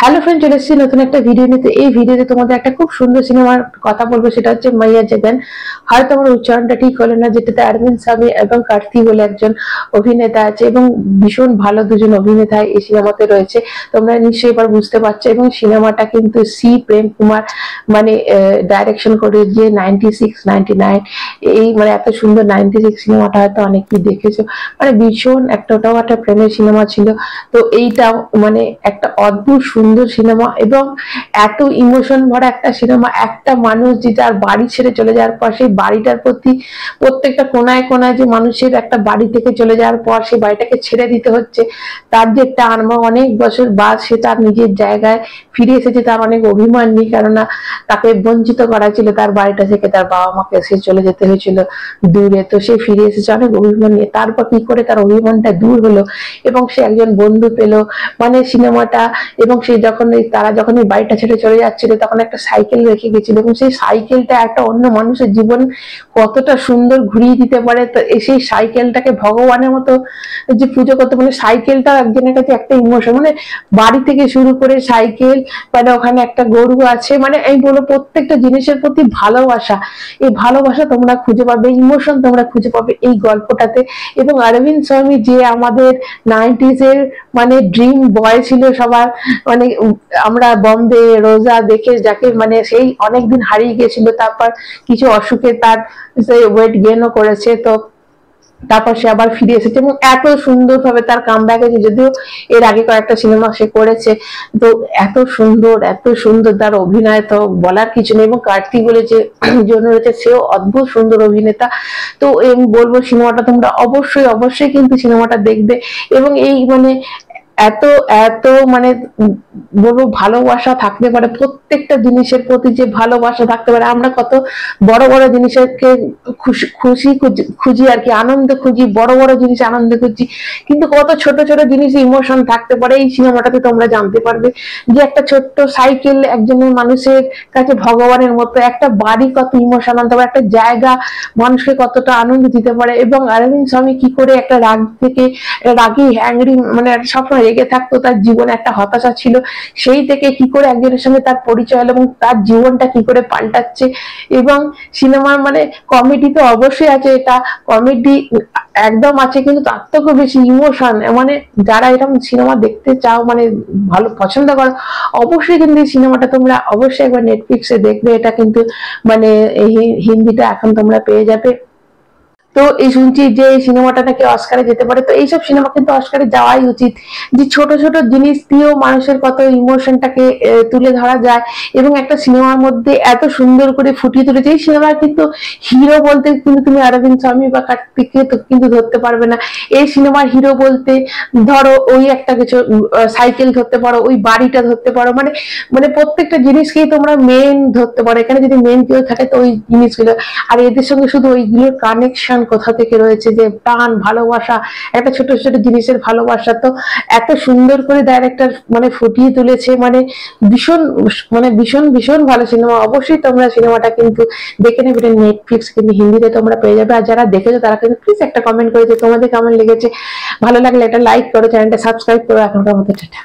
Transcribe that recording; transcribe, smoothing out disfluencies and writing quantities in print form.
Hello friend, চলে এসেছি নতুন একটা ভিডিও নিতে। এই ভিডিওতে তোমাদের একটা খুব সুন্দর সিনেমার কথা বলবো, সেটা হচ্ছে মাইয়া জাগান। হয়তো আমার উচ্চারণটা ঠিক হলো না, যেটাতে অরবিন্দ স্বামী এবং কার্তি বলে একজন অভিনেতা আছে এবং ভীষণ ভালো দুজন অভিনেতা এই সিনেমাতে রয়েছে। তোমরা নিশ্চয়ই এবার বুঝতে পারছো। এবং সিনেমাটা কিন্তু সি প্রেম কুমার মানে ডাইরেকশন করে, যে 96-99 এই মানে এত সুন্দর 96 সিনেমাটা হয়তো অনেকেই দেখেছো। মানে ভীষণ ওটাও একটা প্রেমের সিনেমা ছিল। তো এইটা মানে একটা অদ্ভুত সুন্দর সিনেমা এবং এত ইমোশন ভরা একটা সিনেমা। একটা মানুষ যে যার বাড়ি ছেড়ে চলে যাওয়ার পর সেই বাড়িটার প্রতি প্রত্যেকটা কোনায় কোনায় যে মানুষের একটা বাড়ি থেকে চলে যাওয়ার পর সেই বাড়িটাকে ছেড়ে দিতে হচ্ছে, তার যে টান বা অনেক বছর বাদ সে তার নিজের জায়গায় ফিরে এসেছে, তার অনেক অভিমান নেই, কেননা তাকে বঞ্চিত করা ছিল তার বাড়িটা থেকে, তার বাবা মাকে সে চলে যেতে হয়েছিল দূরে। তো সে ফিরে এসেছে অনেক অভিমান নিয়ে। তারপর কি করে তার অভিমানটা দূর হলো এবং সে একজন বন্ধু পেল মানে সিনেমাটা। এবং সে যখন তারা যখন এই বাড়িটা ছেড়ে চলে যাচ্ছিল তখন একটা সাইকেল রেখে গেছিল এবং সেই সাইকেলটা একটা অন্য মানুষের জীবন কতটা সুন্দর ঘুরিয়ে দিতে পারে। তো সেই সাইকেলটাকে ভগবানের মতো যে পুজো করতে, মানে সাইকেলটা একজনের কাছে একটা ইমোশন, মানে বাড়ি থেকে শুরু করে সাইকেল, মানে ওখানে একটা গরু আছে, মানে এই বলো প্রত্যেকটা জিনিসের প্রতি ভালোবাসা। এই ভালোবাসা তোমরা খুঁজে পাবে, ইমোশন তোমরা খুঁজে পাবে এই গল্পটাতে। এবং অরবিন্দ স্বামী যে আমাদের 90s এর মানে ড্রিম বয় ছিল সবার, মানে আমরা বম্বে রোজা দেখে যাকে মানে সেই অনেকদিন হারিয়ে গেছিল, তারপর কিছু অসুখে তার ওয়েট গেইনও করেছে। তো তারপর সে আবার ফিরে এসেছে এবং এত সুন্দর ভাবে তার কামব্যাক হয়েছে, যদিও এর আগে কয়েকটা সিনেমা সে করেছে। তো এত সুন্দর তার অভিনয় তো বলার কিছু নেই। এবং কার্তি বলে যে জন্য রয়েছে সেও অদ্ভুত সুন্দর অভিনেতা। তো আমি বলবো সিনেমাটা তোমরা অবশ্যই কিন্তু সিনেমাটা দেখবে। এবং এই মানে এত এত মানে বলবো ভালোবাসা থাকতে পারে, প্রত্যেকটা জিনিসের প্রতি যে ভালোবাসা থাকতে পারে। আমরা কত বড় বড় জিনিসকে খুশি খুঁজি আর কি, আনন্দ খুঁজি, বড় বড় জিনিস আনন্দ খুঁজি, কিন্তু কত ছোট ছোট জিনিস ইমোশন থাকতে পারে। এই সিনেমাটাতে তোমরা জানতে পারবে যে একটা ছোট্ট সাইকেল একজনের মানুষের কাছে ভগবানের মতো, একটা বাড়ি কত ইমোশন আনতে পারে, একটা জায়গা মানুষকে কতটা আনন্দ দিতে পারে। এবং অরবিন্দ স্বামী কি করে একটা রাগ থেকে, রাগি হ্যাংরি মানে সবসময় রেগে থাকতো, তার জীবনে একটা হতাশা ছিল, সেই থেকে কি করে একজনের সঙ্গে তার পরিচয় হলো এবং তার জীবনটা কি করে পাল্টাচ্ছে। এবং সিনেমার মানে কমেডি তো অবশ্যই আছে, এটা কমেডি একদম আছে, কিন্তু তার থেকেও বেশি ইমোশন। মানে যারা এরকম সিনেমা দেখতে চাও, মানে ভালো পছন্দ করো, অবশ্যই কিন্তু এই সিনেমাটা তোমরা অবশ্যই একবার নেটফ্লিক্সে দেখবে। এটা কিন্তু মানে হিন্দিটা এখন তোমরা পেয়ে যাবে। তো এই শুনছি যে এই সিনেমাটা নাকি অস্কারে যেতে পারে। তো এইসব সিনেমা কিন্তু অস্কারে যাওয়াই উচিত, যে ছোট ছোট জিনিস দিয়েও মানুষের কত ইমোশনটাকে তুলে ধরা যায়। এবং একটা সিনেমার মধ্যে এত সুন্দর করে ফুটিয়ে তুলেছে। এই সিনেমার কিন্তু হিরো বলতে কিন্তু তুমি অরবিন্দ স্বামী বা কার্তিককে তো কিন্তু ধরতে পারবে না। এই সিনেমার হিরো বলতে ধরো ওই একটা কিছু সাইকেল ধরতে পারো, ওই বাড়িটা ধরতে পারো, মানে মানে প্রত্যেকটা জিনিসকেই তোমরা মেন ধরতে পারো। এখানে যদি মেন কেউ থাকে তো ওই জিনিসগুলো, আর এদের সঙ্গে শুধু ওইগুলোর কানেকশন কোথা থেকে রয়েছে, যে টান ভালোবাসা, একটা ছোট ছোট জিনিসের ভালোবাসা। তো এত সুন্দর করে ডাইরেক্টর মানে ফুটিয়ে তুলেছে, মানে ভীষণ ভালো সিনেমা। অবশ্যই তোমরা সিনেমাটা কিন্তু দেখে নেবে। নেটফ্লিক্স কিন্তু হিন্দিতে তোমরা পেয়ে যাবে। আর যারা দেখেছো তারা কিন্তু প্লিজ একটা কমেন্ট করে যে তোমাদের কেমন লেগেছে। ভালো লাগলে একটা লাইক করো, চ্যানেলটা সাবস্ক্রাইব করো। এখনকার মতো টাটা।